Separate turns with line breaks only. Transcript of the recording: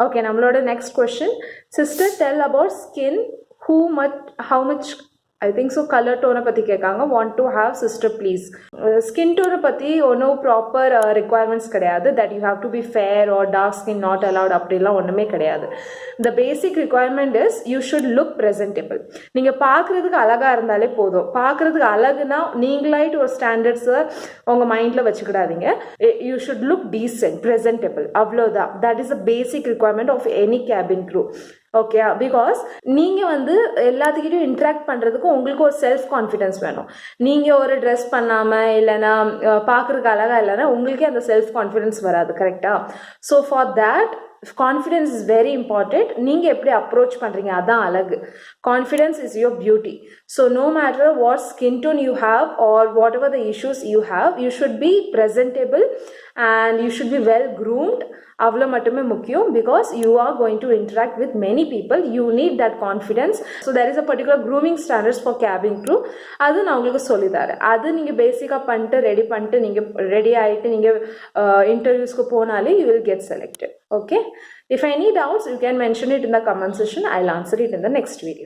Okay, நம்மளோட next question. Sister, tell about skin, how much, I think so, color tone பத்தி கேட்காங்க. Want to have sister please. Skin tone பத்தி ஒன்றும் proper requirements கிடையாது. That you have to be fair or dark skin not allowed அப்படிலாம் ஒன்றுமே கிடையாது. The basic requirement is you should look presentable. நீங்கள் பார்க்குறதுக்கு அழகாக இருந்தாலே போதும். பார்க்குறதுக்கு அழகுனா நீங்களாயிட்டு ஒரு ஸ்டாண்டர்ட்ஸை உங்கள் மைண்டில் வச்சுக்கிடாதீங்க. You should look decent, presentable. அவ்வளோதான். That is the basic requirement of any cabin crew. Okay, because நீங்கள் வந்து எல்லாத்துக்கிட்டையும் இன்ட்ராக்ட் பண்ணுறதுக்கு உங்களுக்கு ஒரு செல்ஃப் கான்ஃபிடென்ஸ் வேணும். நீங்கள் ஒரு ட்ரெஸ் பண்ணாமல் இல்லைன்னா பார்க்குறதுக்கு அழகாக இல்லைன்னா உங்களுக்கே அந்த செல்ஃப் கான்ஃபிடென்ஸ் வராது. கரெக்டாக? So for that confidence is very important. நீங்கள் எப்படி அப்ரோச் பண்ணுறீங்க அதான் அழகு. Confidence is your beauty. So no matter what skin tone you have or whatever the issues you have, you should be presentable and you should be well groomed. அவ்வளோ மட்டுமே முக்கியம். Because you are going to interact with many people, you need that confidence. So there is a particular grooming standards for cabin crew. அது நான் உங்களுக்கு சொல்லித்தரேன். அது நீங்கள் பேசிக்காக பண்ணிட்டு ரெடி பண்ணிட்டு நீங்கள் ரெடி ஆகிட்டு நீங்கள் இன்டர்வியூஸ்க்கு போனாலே you will get selected. Okay, if any doubts you can mention it in the comment section. I'll answer it in the next video.